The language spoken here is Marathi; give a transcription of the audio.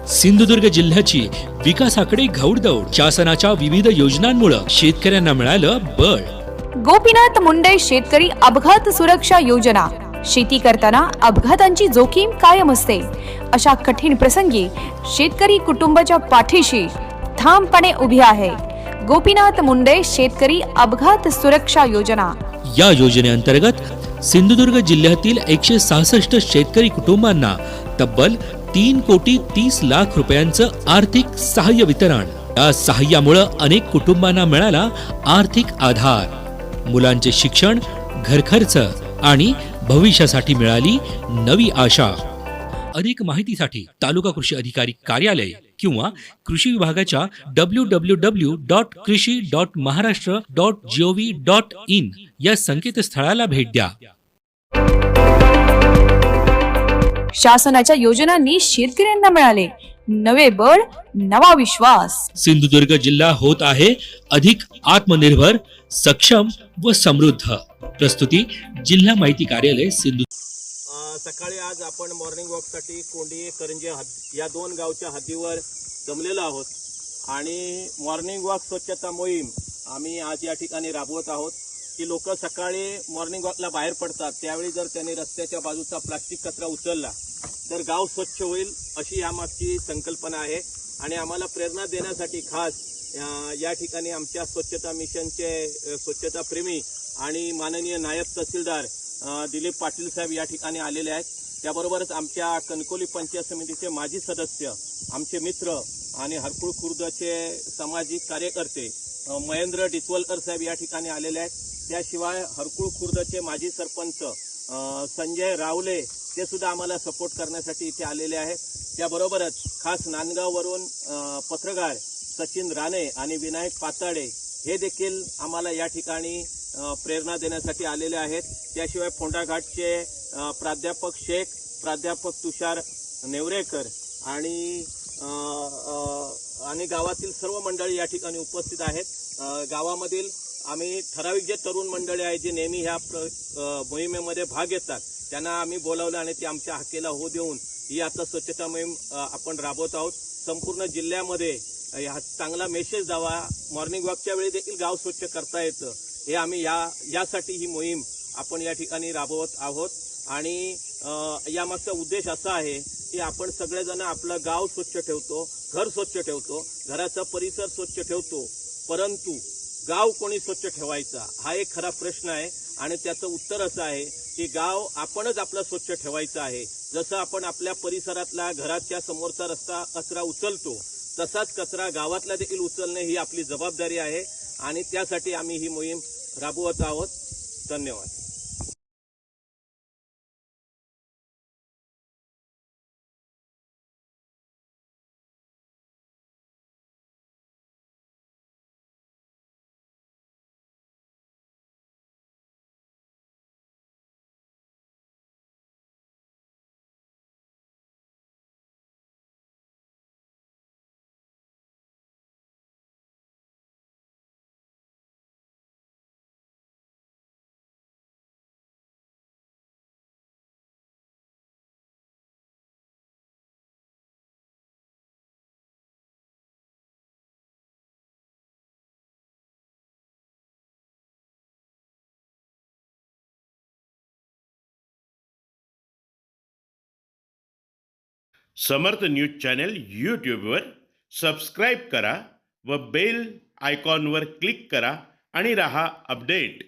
सिंधुदुर्ग जिल्ह्याची विकासाकडे घौडदौड. शासनाच्या विविध योजनांमुळे शेतकऱ्यांना मिळालं बळ. गोपीनाथ मुंडे शेतकरी अपघात सुरक्षा योजना. शेती करताना अपघातांची जोखीम कायम असते. अशा कठीण प्रसंगी शेतकरी कुटुंबाच्या पाठीशी ठामपणे उभी आहे. गोपीनाथ मुंडे शेतकरी अपघात सुरक्षा योजना. या योजनेअंतर्गत सिंधुदुर्ग जिल्ह्यातील 166 शेतकरी कुटुंबांना तब्बल 3,30,00,000 रुपयांचं आर्थिक सहाय्य वितरण. या सहाय्यामुळे अनेक कुटुंबांना मिळाला आर्थिक आधार. मुलांचे शिक्षण, घरखर्च आणि भविष्यासाठी मिळाली नवी आशा. अधिक माहितीसाठी तालुका कृषी अधिकारी कार्यालय किंवा कृषी विभागाच्या www.krishi.maharashtra.gov.in या संकेतस्थळाला भेट द्या. शासनाच्या योजनांनी शेतकऱ्यांना मिळाले नवे बळ, नवा विश्वास. सिंधुदुर्ग जिल्हा होत आहे अधिक आत्मनिर्भर, सक्षम व समृद्ध. प्रस्तुती जिल्हा माहिती कार्यालय सिंधु. सकाळी आज आपण मॉर्निंग वॉकसाठी कोंडी करंजे या दोन गावच्या हद्दीवर जमलेलो आहोत आणि मॉर्निंग वॉक स्वच्छता मोहीम आम्ही आज या ठिकाणी राबवत आहोत. की लोक सकाळी मॉर्निंग वॉकला बाहेर पडतात त्यावेळी जर त्यांनी रस्त्याच्या बाजूचा प्लास्टिक कचरा उचलला तर गाव स्वच्छ होईल अशी यामागची संकल्पना आहे. आणि आम्हाला प्रेरणा देण्यासाठी खास या ठिकाणी आमच्या स्वच्छता मिशनचे स्वच्छता प्रेमी आणि माननीय नायब तहसीलदार दिलीप पाटील साहेब या ठिकाणी आलेले आहेत. त्याबरोबरच आमच्या कणकोली पंचायत समितीचे माजी सदस्य, आमचे मित्र आणि हरकुळ खुर्दचे सामाजिक कार्यकर्ते महेंद्र डिचवलकर साहेब या ठिकाणी आलेले आहेत. त्याशिवाय हरकुळ खुर्दचे माजी सरपंच संजय रावले ते सुद्धा आम्हाला सपोर्ट करण्यासाठी इथे आलेले आहेत. त्याबरोबरच खास नांदगाववरून पत्रकार सचिन राणे आणि विनायक पाताडे हे देखील आम्हाला या ठिकाणी प्रेरणा देण्यासाठी आलेले आहेत. त्याशिवाय फोंडाघाटचे प्राध्यापक शेख, प्राध्यापक तुषार नेवरेकर आणि गावातील सर्व मंडळी या ठिकाणी उपस्थित आहेत. गावामधील आम्ही ठराविक जे तरुण मंडळी आहेत जे नेहमी ह्या मोहिमेमध्ये भाग घेतात त्यांना आम्ही बोलावलं आणि ते आमच्या हाकेला हो देऊन ही आता स्वच्छता मोहीम आपण राबवत आहोत. संपूर्ण जिल्ह्यामध्ये हा चांगला मेसेज द्यावा, मॉर्निंग वॉकच्या वेळी देखील गाव स्वच्छ करता येतं हे आम्ही यासाठी ही मोहीम आपण या ठिकाणी राबवत आहोत. आणि यामागचा उद्देश असा आहे की आपण सगळेजण आपलं गाव स्वच्छ ठेवतो, घर स्वच्छ ठेवतो, घराचा परिसर स्वच्छ ठेवतो, परंतु गाव कोणी स्वच्छ ठेवायचा हा एक खरा प्रश्न आहे. आणि त्याचं उत्तर असं आहे की गाव आपणच आपलं स्वच्छ ठेवायचं आहे. जसं आपण आपल्या परिसरातला घराच्या समोरचा रस्ता कचरा उचलतो तसाच कचरा गावातला देखील उचलणे ही आपली जबाबदारी आहे आणि त्यासाठी आम्ही ही मोहीम राबवत आहोत. धन्यवाद. समर्थ न्यूज चॅनल यूट्यूबवर सबस्क्राईब करा व बेल आयकॉनवर क्लिक करा आणि रहा अपडेट.